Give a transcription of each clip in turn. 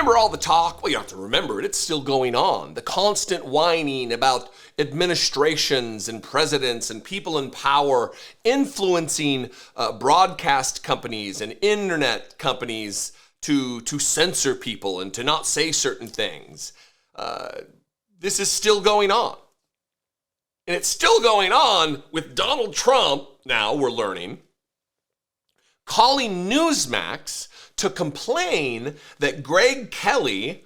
remember all the talk? Well, you have to remember it. It's still going on. The constant whining about administrations and presidents and people in power influencing broadcast companies and internet companies to censor people and to not say certain things. This is still going on. And it's still going on with Donald Trump, now we're learning, calling Newsmax to complain that Greg Kelly,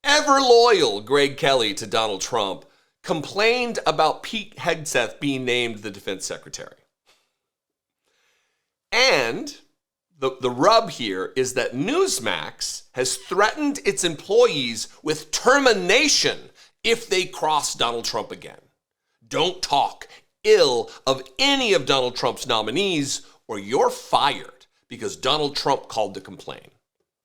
ever loyal Greg Kelly to Donald Trump, complained about Pete Hegseth being named the defense secretary. And the rub here is that Newsmax has threatened its employees with termination if they cross Donald Trump again. Don't talk ill of any of Donald Trump's nominees or you're fired because Donald Trump called to complain.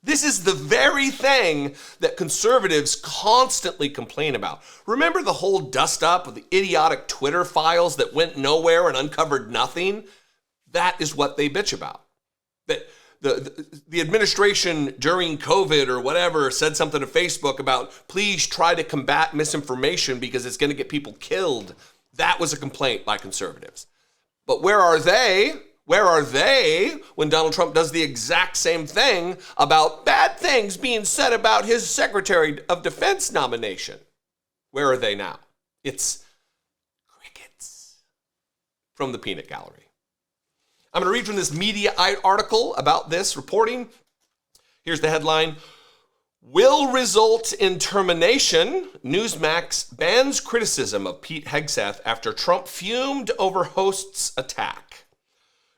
This is the very thing that conservatives constantly complain about. Remember the whole dust up of the idiotic Twitter files that went nowhere and uncovered nothing? That is what they bitch about. That the administration during COVID or whatever said something to Facebook about please try to combat misinformation because it's going to get people killed. That was a complaint by conservatives. But where are they? Where are they when Donald Trump does the exact same thing about bad things being said about his Secretary of Defense nomination? Where are they now? It's crickets from the peanut gallery. I'm going to read from this media article about this reporting. Here's the headline. Will result in termination. Newsmax bans criticism of Pete Hegseth after Trump fumed over host's attack.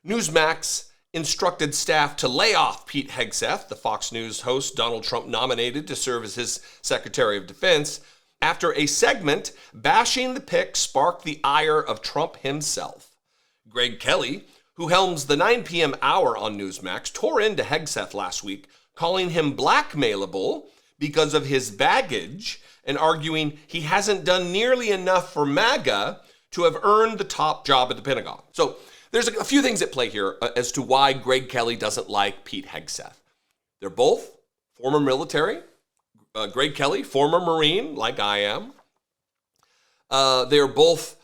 Newsmax instructed staff to lay off Pete Hegseth, the Fox News host Donald Trump nominated to serve as his Secretary of Defense, after a segment bashing the pick sparked the ire of Trump himself. Greg Kelly, who helms the 9 p.m. hour on Newsmax, tore into Hegseth last week, calling him blackmailable because of his baggage and arguing he hasn't done nearly enough for MAGA to have earned the top job at the Pentagon. So there's a few things at play here as to why Greg Kelly doesn't like Pete Hegseth. They're both former military. Greg Kelly, former Marine, like I am. They're both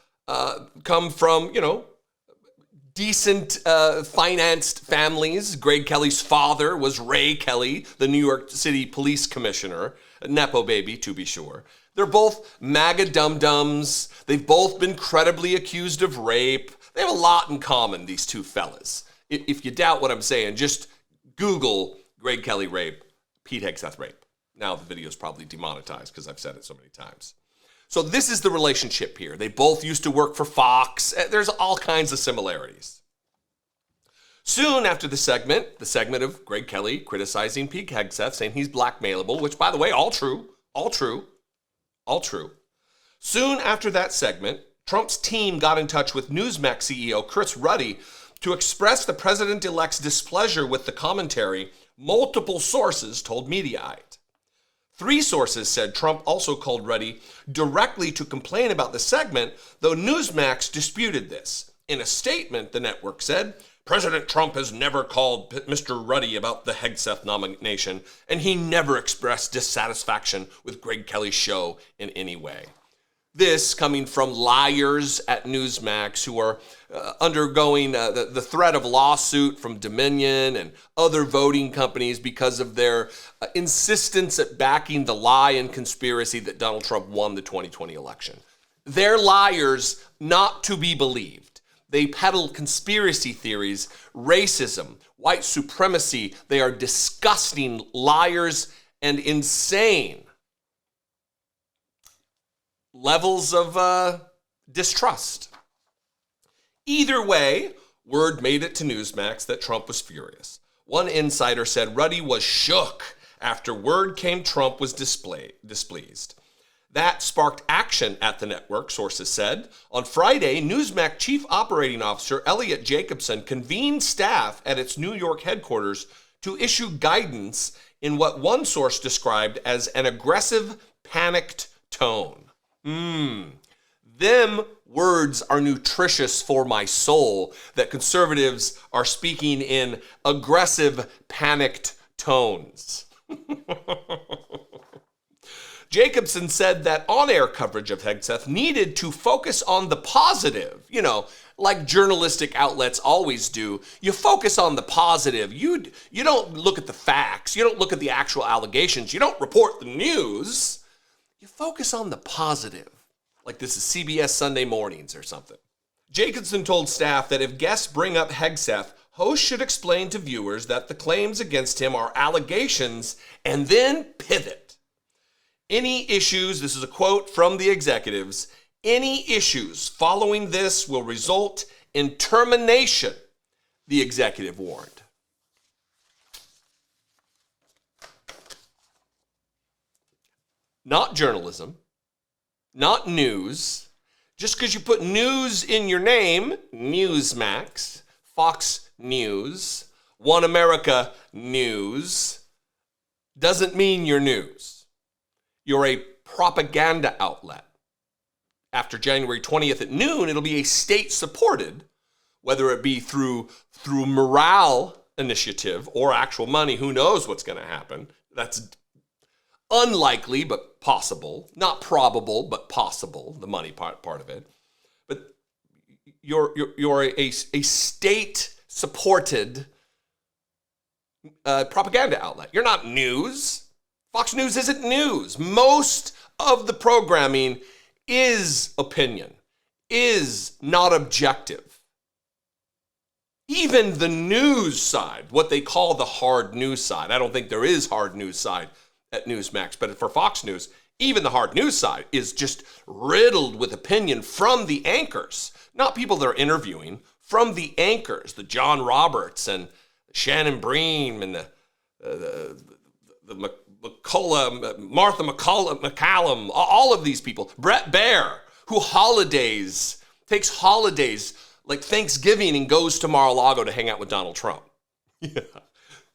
come from, decent financed families. Greg Kelly's father was Ray Kelly, the New York City police commissioner, a Nepo baby to be sure. They're both MAGA dum-dums. They've both been credibly accused of rape. They have a lot in common, these two fellas. If you doubt what I'm saying, just Google Greg Kelly rape, Pete Hegseth rape. Now the video is probably demonetized because I've said it so many times. So this is the relationship here. They both used to work for Fox. There's all kinds of similarities. Soon after the segment of Greg Kelly criticizing Pete Hegseth, saying he's blackmailable, which, by the way, all true. Soon after that segment, Trump's team got in touch with Newsmax CEO Chris Ruddy to express the president-elect's displeasure with the commentary, multiple sources told Mediaite. 3 sources said Trump also called Ruddy directly to complain about the segment, though Newsmax disputed this. In a statement, the network said, President Trump has never called Mr. Ruddy about the Hegseth nomination, and he never expressed dissatisfaction with Greg Kelly's show in any way. This coming from liars at Newsmax who are undergoing the threat of lawsuit from Dominion and other voting companies because of their insistence at backing the lie and conspiracy that Donald Trump won the 2020 election. They're liars not to be believed. They peddle conspiracy theories, racism, white supremacy. They are disgusting liars and insane. Levels of distrust. Either way, word made it to Newsmax that Trump was furious. One insider said Ruddy was shook after word came Trump was displeased. That sparked action at the network, sources said. On Friday, Newsmax Chief Operating Officer Elliot Jacobson convened staff at its New York headquarters to issue guidance in what one source described as an aggressive, panicked tone. Them words are nutritious for my soul, that conservatives are speaking in aggressive, panicked tones. Jacobson said that on-air coverage of Hegseth needed to focus on the positive, like journalistic outlets always do. You focus on the positive. You don't look at the facts. You don't look at the actual allegations. You don't report the news. You focus on the positive, like this is CBS Sunday Mornings or something. Jacobson told staff that if guests bring up Hegseth, hosts should explain to viewers that the claims against him are allegations and then pivot. Any issues, this is a quote from the executives, any issues following this will result in termination, the executive warned. Not journalism, not news. Just because you put news in your name, Newsmax, Fox News, One America News, doesn't mean you're news. You're a propaganda outlet. After January 20th at noon, it'll be a state-supported, whether it be through morale initiative or actual money, who knows what's going to happen. That's unlikely, but possible. Not probable, but possible, the money part of it. But you're a state-supported propaganda outlet. You're not news. Fox News isn't news. Most of the programming is opinion, is not objective. Even the news side, what they call the hard news side. I don't think there is hard news side at Newsmax, but for Fox News, even the hard news side is just riddled with opinion from the anchors, not people they're interviewing, from the anchors, the John Roberts and Shannon Bream and the Martha McCallum, all of these people. Brett Baer, who takes holidays like Thanksgiving and goes to Mar-a-Lago to hang out with Donald Trump. Yeah.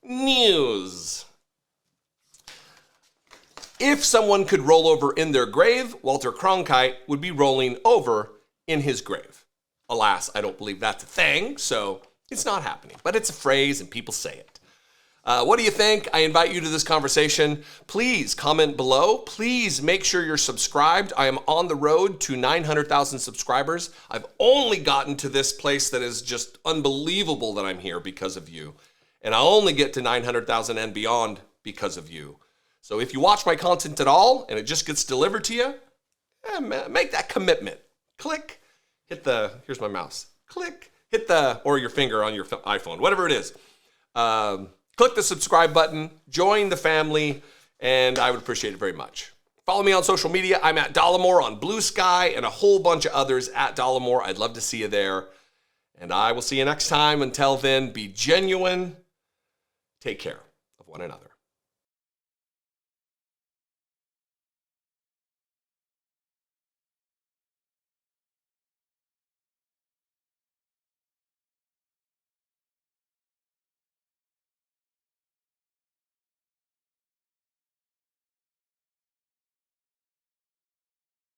News. If someone could roll over in their grave, Walter Cronkite would be rolling over in his grave. Alas, I don't believe that's a thing, so it's not happening. But it's a phrase and people say it. What do you think? I invite you to this conversation. Please comment below. Please make sure you're subscribed. I am on the road to 900,000 subscribers. I've only gotten to this place that is just unbelievable that I'm here because of you. And I'll only get to 900,000 and beyond because of you. So if you watch my content at all and it just gets delivered to you, make that commitment. Click, here's my mouse. Click, or your finger on your iPhone, whatever it is. Click the subscribe button, join the family, and I would appreciate it very much. Follow me on social media. I'm at Dollemore on Blue Sky and a whole bunch of others at Dollemore. I'd love to see you there. And I will see you next time. Until then, be genuine. Take care of one another.